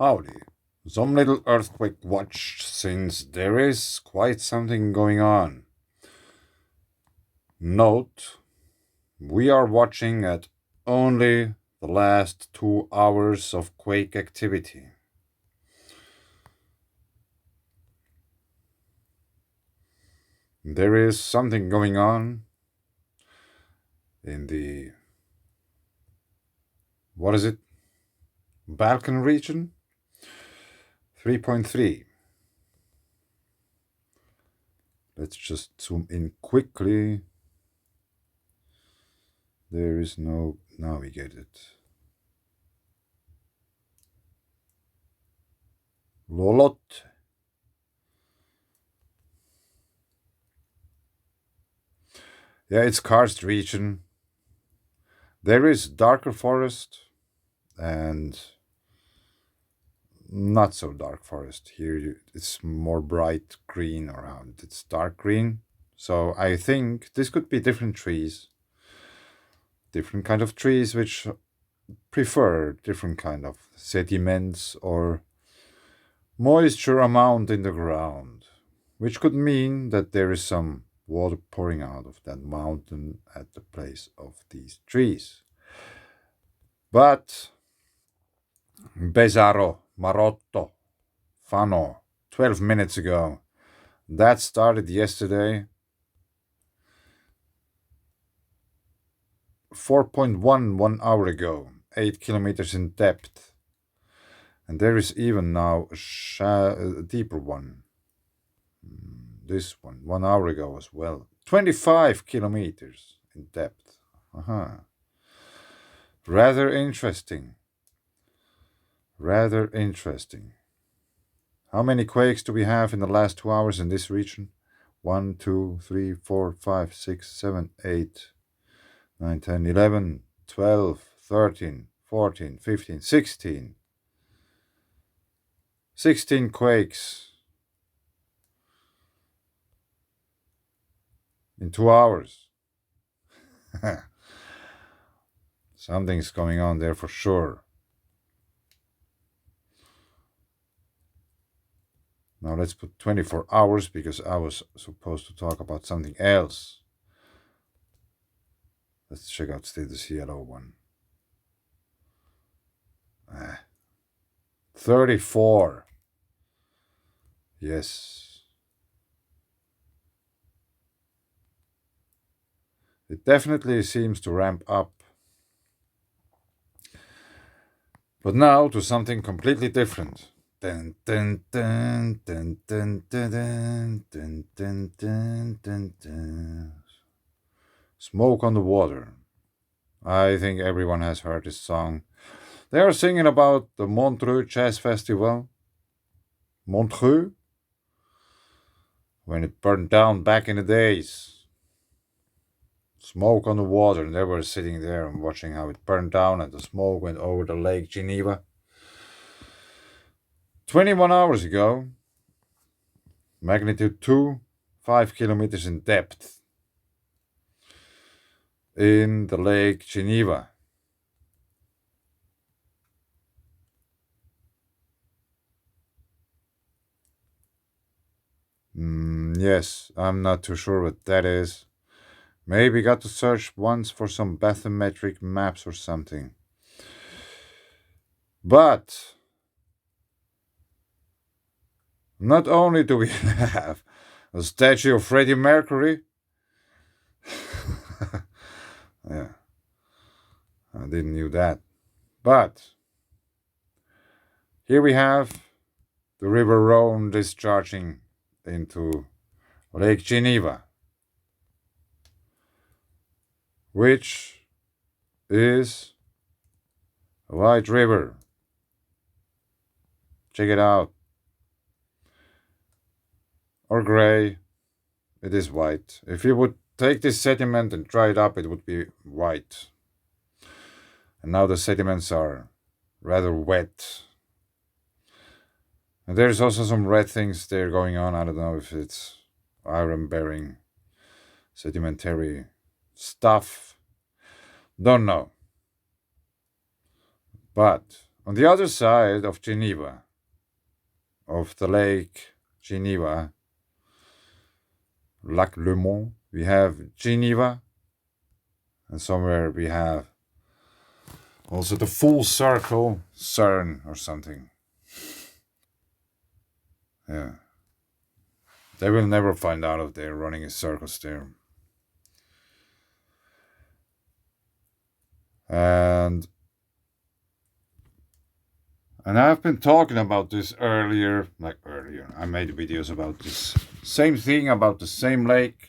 Howdy. Some little earthquake watch, since there is quite something going on. Note, we are watching at only the last 2 hours of quake activity. There is something going on in the, what is it? Balkan region? 3.3. Let's just zoom in quickly. There is no, now we get it. Lolot. Yeah, it's karst region. There is darker forest and not so dark forest. Here it's more bright green around. It's dark green. So I think this could be different trees. Different kind of trees which prefer different kind of sediments or moisture amount in the ground, which could mean that there is some water pouring out of that mountain at the place of these trees. But Pesaro, Marotto, Fano, 12 minutes ago. That started yesterday. 4.1 1 hour ago, 8 kilometers in depth. And there is even now a deeper one. This one, 1 hour ago as well. 25 kilometers in depth. Rather interesting. Rather interesting. How many quakes do we have in the last 2 hours in this region? 1, 2, 3, 4, 5, 6, 7, 8, 9, 10, 11, 12, 13, 14, 15, 16. 16 quakes in 2 hours. Something's going on there for sure. Now let's put 24 hours because I was supposed to talk about something else. Let's check out still this yellow one. 34. Yes. It definitely seems to ramp up. But now to something completely different. Dun, dun, dun, dun, dun, dun, dun, dun, dun, dun, dun, dun. Smoke on the Water. I think everyone has heard this song. They are singing about the Montreux Jazz Festival. Montreux? When it burned down back in the days. Smoke on the Water, and they were sitting there and watching how it burned down and the smoke went over the lake Geneva. 21 hours ago, magnitude 2, 5 kilometers in depth in the lake Geneva. Yes, I'm not too sure what that is. Maybe got to search once for some bathymetric maps or something. But not only do we have a statue of Freddie Mercury, yeah, I didn't knew that. But here we have the River Rhone discharging into Lake Geneva, which is a white river. Check it out. Or gray. It is white. If you would take this sediment and dry it up, it would be white. And now the sediments are rather wet. And there's also some red things there going on. I don't know if it's iron-bearing sedimentary stuff. Don't know. But On the other side of Geneva, of the lake Geneva, Lac Le Mans, we have Geneva, and somewhere we have also the full circle, CERN or something. Yeah. They will never find out if they're running in circles there. And I've been talking about this earlier, I made videos about this same thing, about the same lake.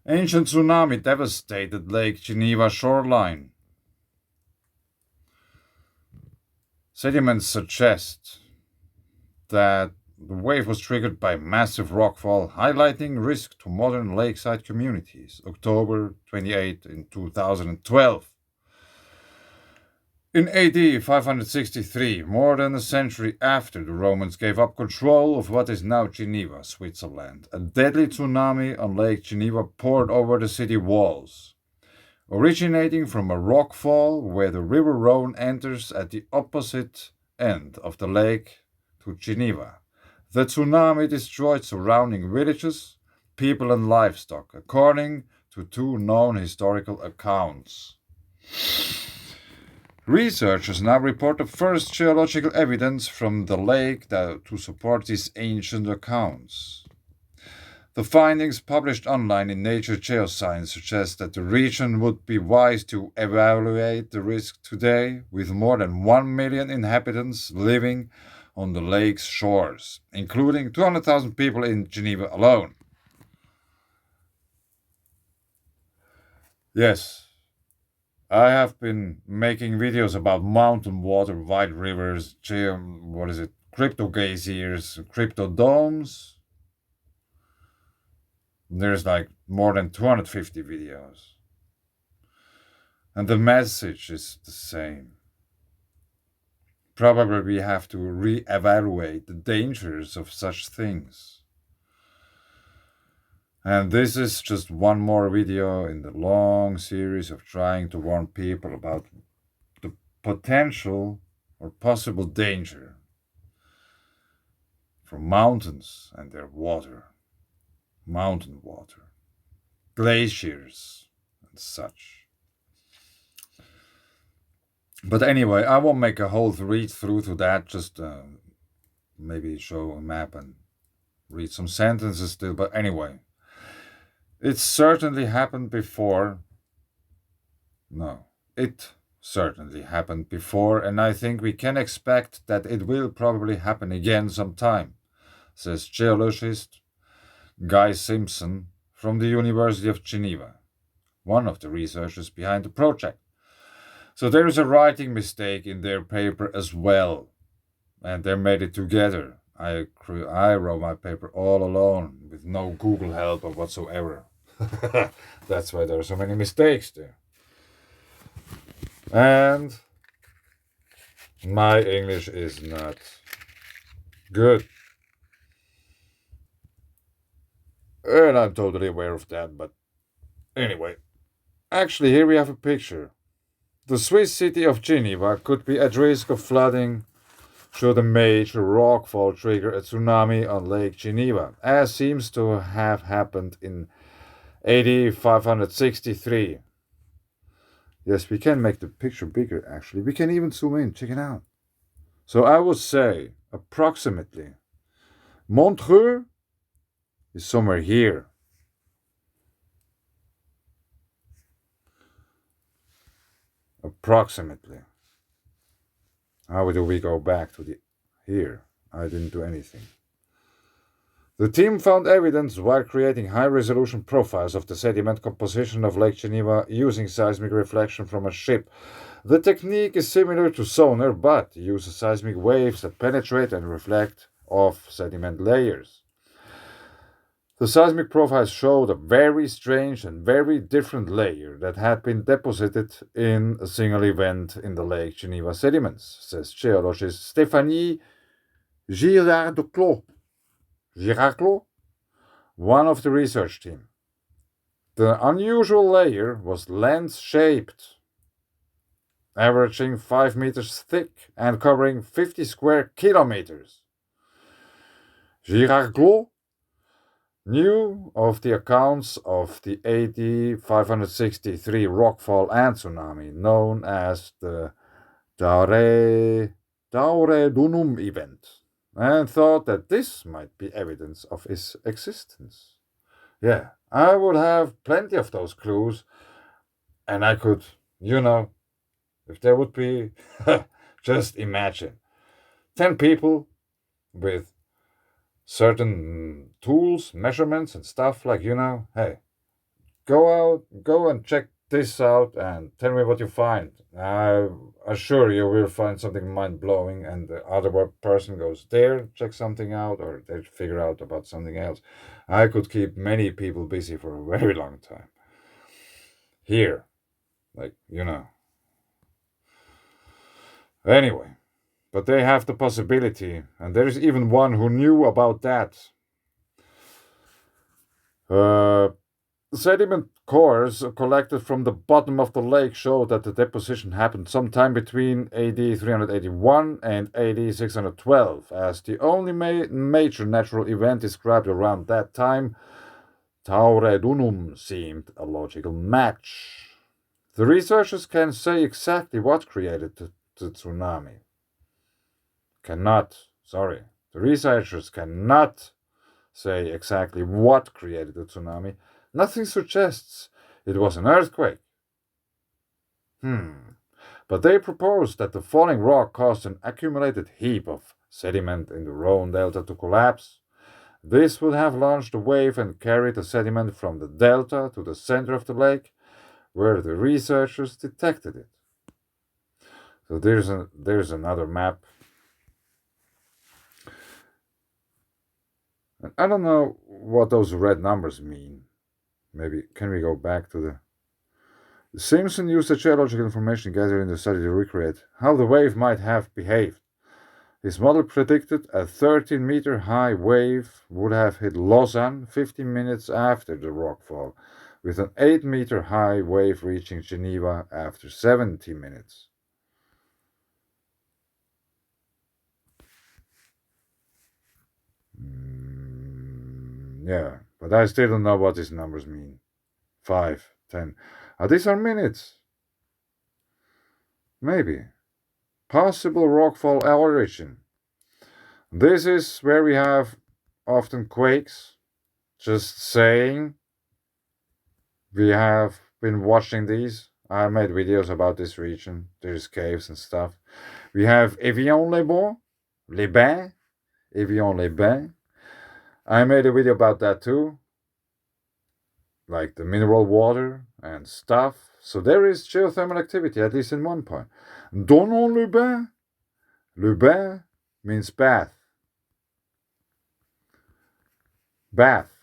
Ancient tsunami devastated Lake Geneva shoreline. Sediments suggest that the wave was triggered by massive rockfall, highlighting risk to modern lakeside communities. October 28 in 2012. In AD 563, more than a century after the Romans gave up control of what is now Geneva, Switzerland, a deadly tsunami on Lake Geneva poured over the city walls. Originating from a rockfall where the river Rhone enters at the opposite end of the lake to Geneva, the tsunami destroyed surrounding villages, people and livestock, according to two known historical accounts. Researchers now report the first geological evidence from the lake to support these ancient accounts. The findings published online in Nature Geoscience suggest that the region would be wise to evaluate the risk today, with more than 1 million inhabitants living on the lake's shores, including 200,000 people in Geneva alone. Yes, I have been making videos about mountain water, wide rivers, Cryptogeysers, Cryptodomes. There's like more than 250 videos. And the message is the same. Probably we have to re-evaluate the dangers of such things. And this is just one more video in the long series of trying to warn people about the potential or possible danger from mountains and their water, mountain water, glaciers, and such. But anyway, I won't make a whole read through to that, just maybe show a map and read some sentences still. But anyway, it certainly happened before. No, it certainly happened before, and I think we can expect that it will probably happen again sometime, says geologist Guy Simpson from the University of Geneva, one of the researchers behind the project. So there is a writing mistake in their paper as well, and they made it together. I wrote my paper all alone with no Google help or whatsoever. That's why there are so many mistakes there. And my English is not good. And I'm totally aware of that, but anyway. Actually, here we have a picture. The Swiss city of Geneva could be at risk of flooding should a major rockfall trigger a tsunami on Lake Geneva, as seems to have happened in AD 563. Yes, we can make the picture bigger, actually. We can even zoom in, check it out. So I would say, approximately, Montreux is somewhere here. Approximately. How do we go back to the here? I didn't do anything. The team found evidence while creating high-resolution profiles of the sediment composition of Lake Geneva using seismic reflection from a ship. The technique is similar to sonar, but uses seismic waves that penetrate and reflect off sediment layers. The seismic profiles showed a very strange and very different layer that had been deposited in a single event in the Lake Geneva sediments, says geologist Stéphanie Girard-Clos, one of the research team. The unusual layer was lens-shaped averaging 5 meters thick and covering 50 square kilometers. Girard knew of the accounts of the AD 563 rockfall and tsunami, known as the Daure-Dunum event, and thought that this might be evidence of its existence. Yeah, I would have plenty of those clues, and I could, if there would be, just imagine 10 people with certain tools, measurements, and stuff like, hey, go and check this out and tell me what you find. I assure you will find something mind-blowing, and the other person goes there, check something out, or they figure out about something else. I could keep many people busy for a very long time. Here, Anyway, but they have the possibility, and there is even one who knew about that. Sediment cores collected from the bottom of the lake show that the deposition happened sometime between AD 381 and AD 612. As the only major natural event described around that time, Taure Dunum seemed a logical match. The researchers can say exactly what created the tsunami. The researchers cannot say exactly what created the tsunami. Nothing suggests it was an earthquake. But they proposed that the falling rock caused an accumulated heap of sediment in the Rhone Delta to collapse. This would have launched a wave and carried the sediment from the delta to the center of the lake, where the researchers detected it. So there's another map. And I don't know what those red numbers mean. Maybe, can we go back to the Simpson used the geological information gathered in the study to recreate how the wave might have behaved. His model predicted a 13-meter high wave would have hit Lausanne 15 minutes after the rockfall, with an 8-meter high wave reaching Geneva after 70 minutes. Yeah, but I still don't know what these numbers mean. 5, 10. These are minutes. Maybe. Possible rockfall origin. This is where we have often quakes. Just saying. We have been watching these. I made videos about this region. There's caves and stuff. We have Evian-les-Bains. Evian-les-Bains. I made a video about that too. Like the mineral water and stuff. So there is geothermal activity, at least in one point. Donon-les-Bains. Le bain means bath. Bath.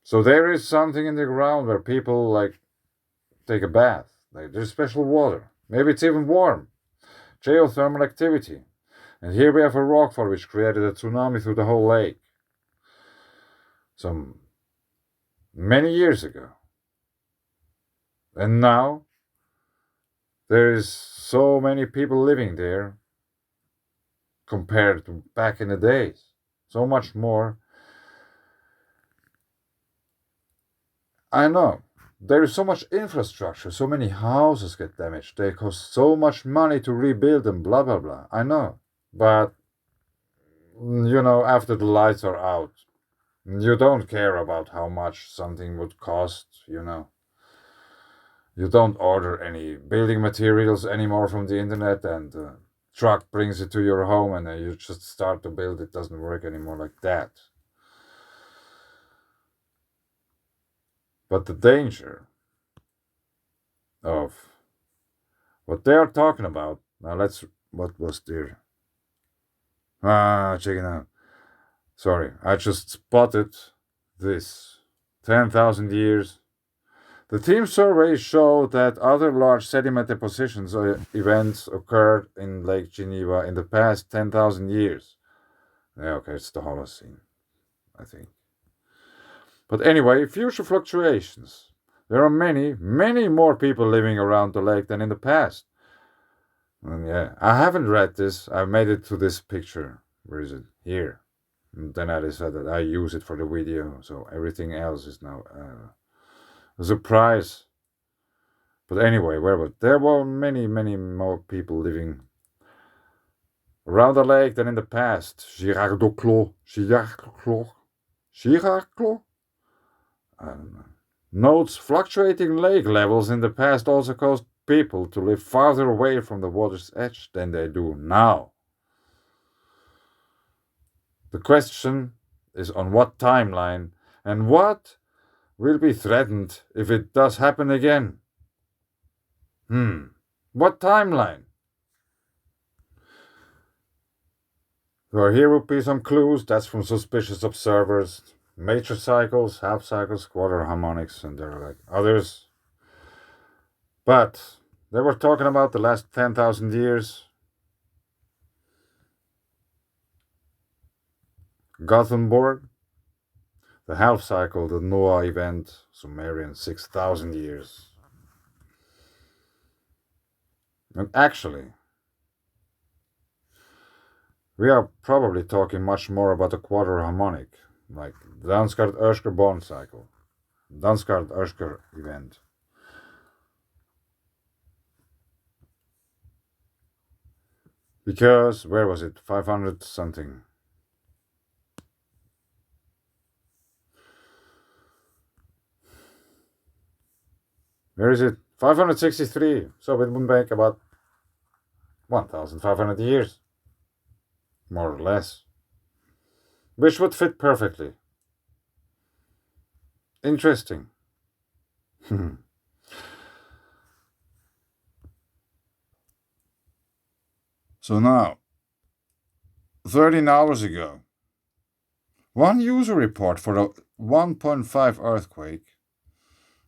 So there is something in the ground where people take a bath. There's special water. Maybe it's even warm. Geothermal activity. And here we have a rockfall which created a tsunami through the whole lake. Some many years ago. And now there is so many people living there compared to back in the days. So much more. I know. There is so much infrastructure, so many houses get damaged. They cost so much money to rebuild them, blah, blah, blah. I know. But, after the lights are out, you don't care about how much something would cost, You don't order any building materials anymore from the internet, and the truck brings it to your home, and then you just start to build. It doesn't work anymore like that. But the danger of what they are talking about, what was there? Check it out. Sorry, I just spotted this. 10,000 years. The team surveys show that other large sediment depositions events occurred in Lake Geneva in the past 10,000 years. Yeah, okay, it's the Holocene, I think. But anyway, future fluctuations. There are many, many more people living around the lake than in the past. And yeah, I haven't read this. I made it to this picture. Where is it? Here. And then I decided I use it for the video, so everything else is now a surprise. But anyway, there were many, many more people living around the lake than in the past. Girard-Clos? I don't know. Notes fluctuating lake levels in the past also caused people to live farther away from the water's edge than they do now. The question is on what timeline and what will be threatened if it does happen again. What timeline? Well, here would be some clues. That's from suspicious observers. Major cycles, half cycles, quarter harmonics, and there are like others. But they were talking about the last 10,000 years. Gothenburg, the half cycle, the Noah event, Sumerian 6,000 years. And actually, we are probably talking much more about the quarter harmonic, like the Dansgaard-Oeschger bond cycle, Dansgaard-Oeschger event. Because, where was it? 500 something. Where is it? 563. So it would make about 1,500 years. More or less. Which would fit perfectly. Interesting. So now, 13 hours ago, one user report for a 1.5 earthquake.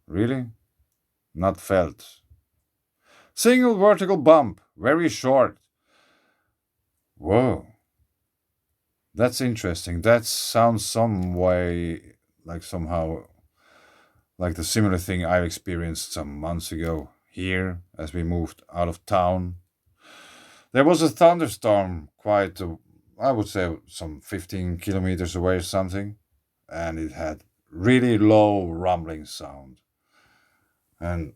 Really? Not felt. Single vertical bump, very short. Whoa. That's interesting. That sounds some way like somehow like the similar thing I experienced some months ago here as we moved out of town. There was a thunderstorm quite, I would say, some 15 kilometers away or something, and it had really low rumbling sound. And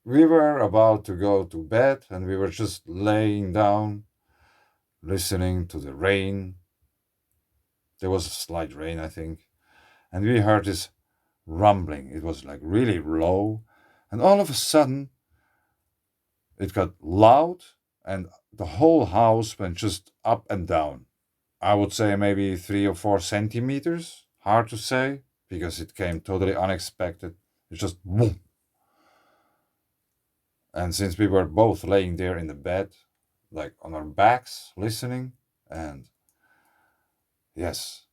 we were about to go to bed, and we were just laying down, listening to the rain. There was a slight rain, I think, and we heard this rumbling. It was like really low, and all of a sudden, it got loud, and the whole house went just up and down. I would say maybe 3 or 4 centimeters. Hard to say because it came totally unexpected. It's just boom. And since we were both laying there in the bed, like on our backs, listening, and yes,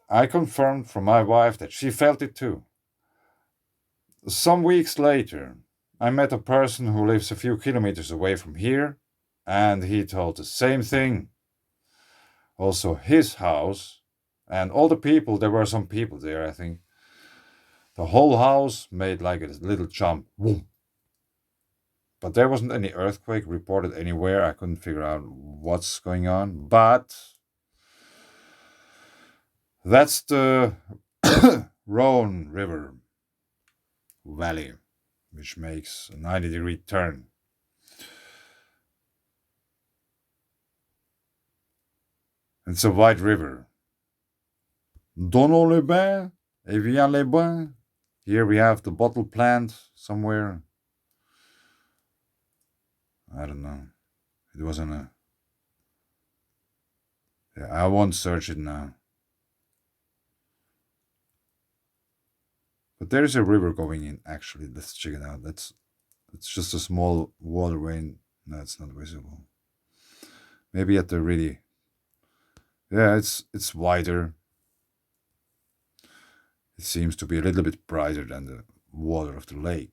I confirmed from my wife that she felt it too. Some weeks later, I met a person who lives a few kilometers away from here, and he told the same thing. Also, his house and all the people, there were some people there, I think. The whole house made like a little jump. Boom. But there wasn't any earthquake reported anywhere. I couldn't figure out what's going on. But that's the Rhone River Valley, which makes a 90-degree turn. It's a wide river. Donau-les-Bains, Evian-les-Bains. Here we have the bottle plant somewhere. I don't know. It wasn't a... Yeah, I won't search it now. But there is a river going in, actually. Let's check it out. It's just a small waterway. No, it's not visible. Maybe at the really... Yeah, it's wider. It seems to be a little bit brighter than the water of the lake.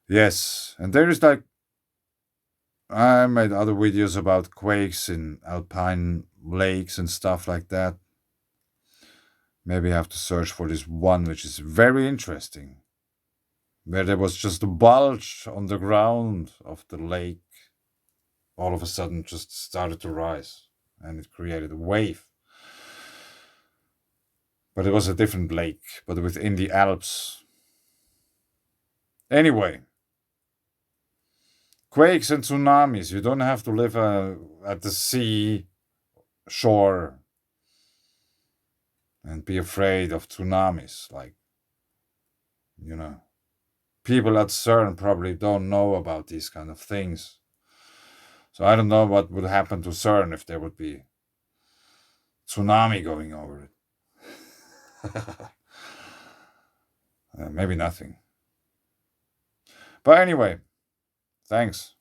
Yes, and there is like... I made other videos about quakes in alpine lakes and stuff like that. Maybe I have to search for this one, which is very interesting, where there was just a bulge on the ground of the lake. All of a sudden, just started to rise, and it created a wave. But it was a different lake, but within the Alps. Anyway, quakes and tsunamis. You don't have to live at the sea shore and be afraid of tsunamis. Like, people at CERN probably don't know about these kind of things. So I don't know what would happen to CERN if there would be tsunami going over it. Maybe nothing. But anyway, thanks.